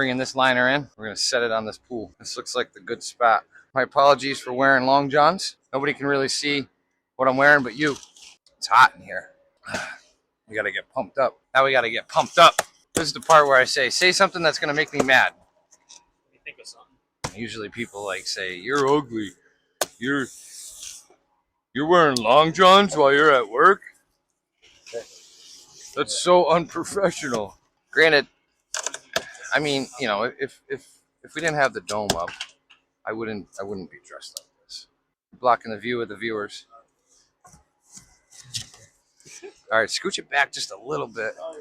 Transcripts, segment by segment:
bringing this liner in. We're gonna set it on this pool. This looks like the good spot. My apologies for wearing long johns. Nobody can really see what I'm wearing but you. It's hot in here. We gotta get pumped up. Now we gotta get pumped up. This is the part where I say something that's gonna make me mad. Let me think of something. Usually people like say, you're ugly. You're wearing long johns while you're at work? That's so unprofessional. Granted, I mean, you know, if we didn't have the dome up, I wouldn't be dressed like this. Blocking the view of the viewers. All right, scooch it back just a little bit. All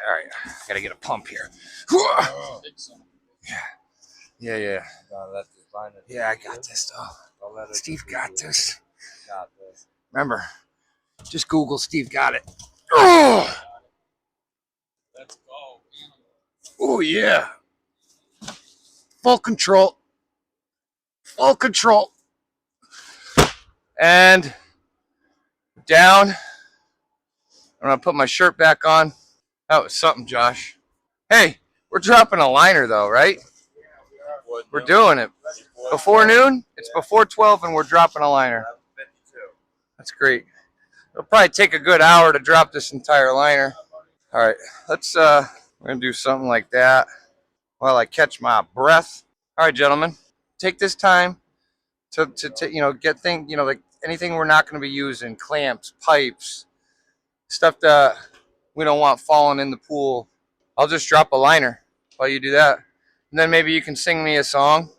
right, I gotta get a pump here. Yeah. Yeah, I got this though. Steve got this. Remember, just Google Steve got it. Let's go. Oh yeah. Full control. Full control. And down. I'm gonna put my shirt back on. That was something, Josh. Hey, we're dropping a liner though, right? We're doing it. Before noon? It's before 12 and we're dropping a liner. That's great. It'll probably take a good hour to drop this entire liner. All right, let's we're gonna do something like that while I catch my breath. All right, gentlemen, take this time to you know, get things, you know, like anything we're not going to be using, clamps, pipes, stuff that we don't want falling in the pool. I'll just drop a liner while you do that, and then maybe you can sing me a song.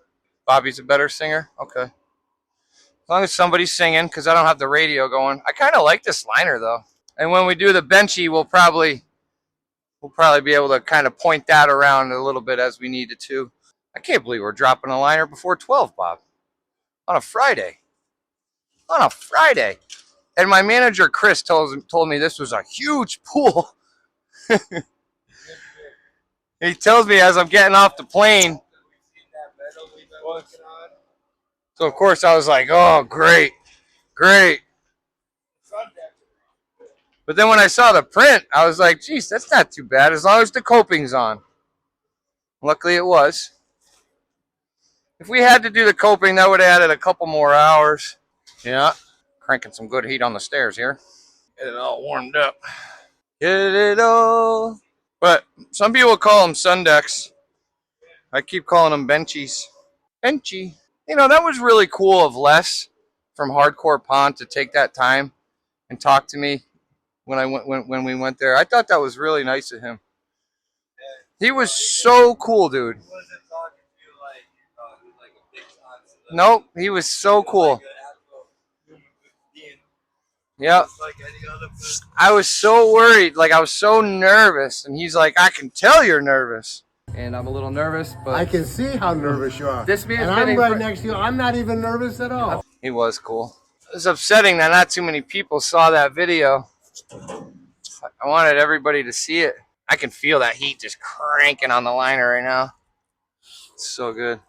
Bobby's a better singer. Okay, as long as somebody's singing, because I don't have the radio going. I kind of like this liner though, and when we do the benchy, we'll probably be able to kind of point that around a little bit as we needed to. I can't believe we're dropping a liner before 12, Bob. On a Friday. On a Friday. And my manager, Chris, told me this was a huge pool. He tells me as I'm getting off the plane. So, of course, I was like, oh, great. Great. But then when I saw the print, I was like, geez, that's not too bad as long as the coping's on. Luckily, it was. If we had to do the coping, that would have added a couple more hours. Yeah. Cranking some good heat on the stairs here. Get it all warmed up. Get it all. But some people call them sun decks. I keep calling them benchies. Benchy. You know, that was really cool of Les from Hardcore Pond to take that time and talk to me when we went there. I thought that was really nice of him. He was so cool, dude. Nope, he was so cool. Yeah. I was so worried. Like, I was so nervous. And he's like, I can tell you're nervous. And I'm a little nervous, but I can see how nervous you are. This man's and I'm right next to you. I'm not even nervous at all. He was cool. It was upsetting that not too many people saw that video. I wanted everybody to see it. I can feel that heat just cranking on the liner right now. It's so good.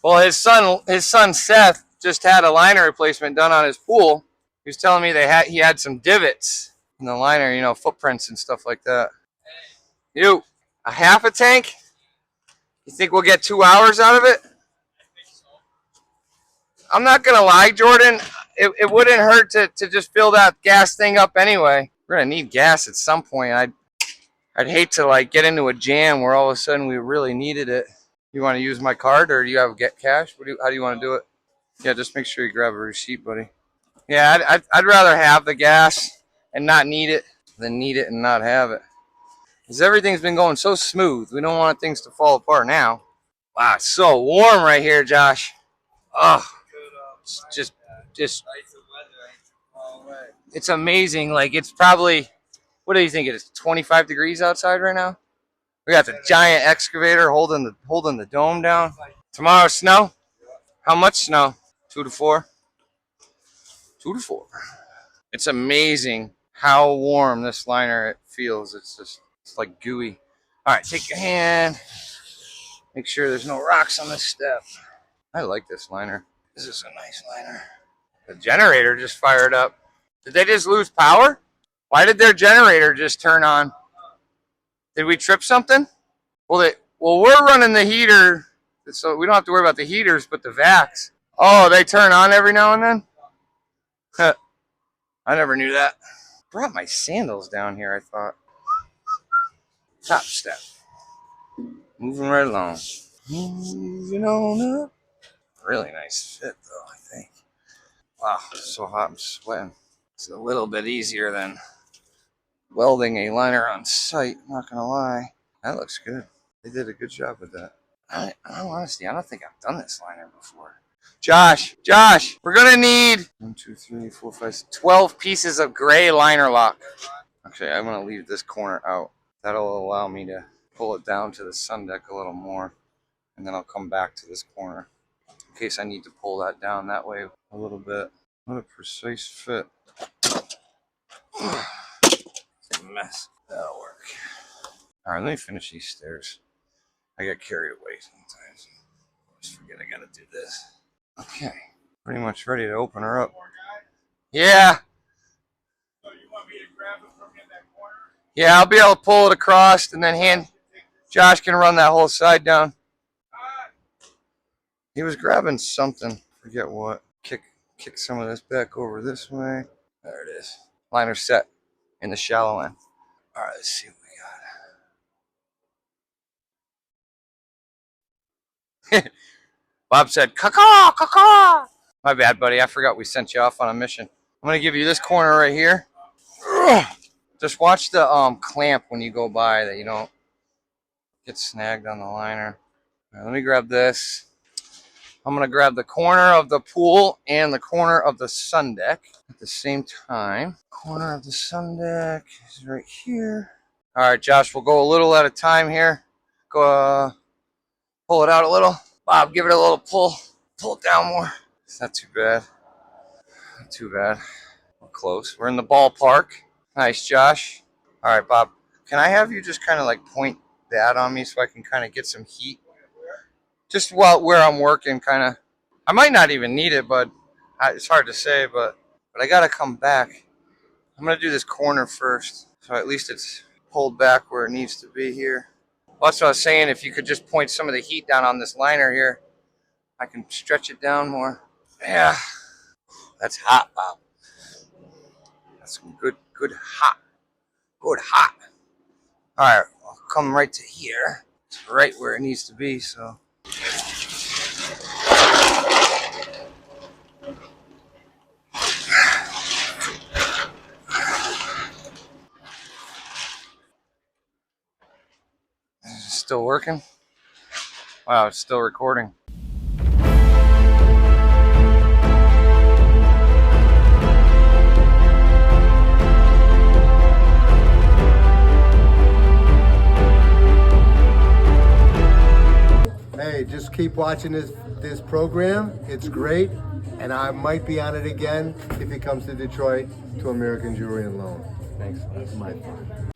Well, his son Seth just had a liner replacement done on his pool. He was telling me he had some divots in the liner, you know, footprints and stuff like that. You, a half a tank? You think we'll get 2 hours out of it? I'm not gonna lie, Jordan. It wouldn't hurt to just fill that gas thing up anyway. We're gonna need gas at some point. I'd hate to like get into a jam where all of a sudden we really needed it. You want to use my card or do you have get cash? How do you want to do it? Yeah, just make sure you grab a receipt, buddy. Yeah, I'd rather have the gas and not need it than need it and not have it. Because everything's been going so smooth. We don't want things to fall apart now. Wow, it's so warm right here, Josh. Oh, it's just it's amazing. Like, it's probably, what do you think it is, 25 degrees outside right now? We got the giant excavator holding the dome down. Tomorrow, snow? How much snow? 2 to 4? 2 to 4. It's amazing how warm this liner feels. It's like gooey. All right, take your hand. Make sure there's no rocks on this step. I like this liner. This is a nice liner. The generator just fired up. Did they just lose power? Why did their generator just turn on? Did we trip something? Well, we're running the heater, so we don't have to worry about the heaters, but the vacs. Oh, they turn on every now and then? Huh. I never knew that. Brought my sandals down here, I thought. Top step. Moving right along. Moving on up. Really nice fit, though, I think. Wow, it's so hot, I'm sweating. It's a little bit easier than welding a liner on site, not gonna lie. That looks good. They did a good job with that. In all honesty, I don't think I've done this liner before. Josh, we're gonna need 1, 2, 3, 4, 5, 12 pieces of gray liner lock. Actually, I'm gonna leave this corner out. That'll allow me to pull it down to the sun deck a little more, and then I'll come back to this corner in case I need to pull that down that way a little bit. What a precise fit. It's a mess. That'll work. All right, let me finish these stairs. I get carried away sometimes. I just forget I gotta do this. Okay, pretty much ready to open her up. Yeah. So you want me to grab it from in that corner? Yeah, I'll be able to pull it across and then Josh can run that whole side down. He was grabbing something, forget what. Kick some of this back over this way. There it is. Liner set in the shallow end. All right, let's see what we got. Bob said, caw-caw, caw-caw. My bad, buddy. I forgot we sent you off on a mission. I'm going to give you this corner right here. Just watch the clamp when you go by that you don't get snagged on the liner. All right, let me grab this. I'm going to grab the corner of the pool and the corner of the sun deck at the same time. Corner of the sun deck is right here. All right, Josh, we'll go a little at a time here. Go pull it out a little. Bob, give it a little pull. Pull it down more. It's not too bad. Not too bad. We're close. We're in the ballpark. Nice, Josh. All right, Bob. Can I have you just kind of like point that on me so I can kind of get some heat? Just where I'm working, kind of. I might not even need it, but it's hard to say. But I got to come back. I'm going to do this corner first. So at least it's pulled back where it needs to be here. Well, that's what I was saying. If you could just point some of the heat down on this liner here, I can stretch it down more. Yeah, that's hot, Bob. That's some good hot. Good hot. All right, I'll come right to here. It's right where it needs to be, so. Is it still working? Wow, it's still recording. Hey, just keep watching this program. It's great, and I might be on it again if it comes to Detroit to American Jewelry and Loan. Thanks. That's my fun.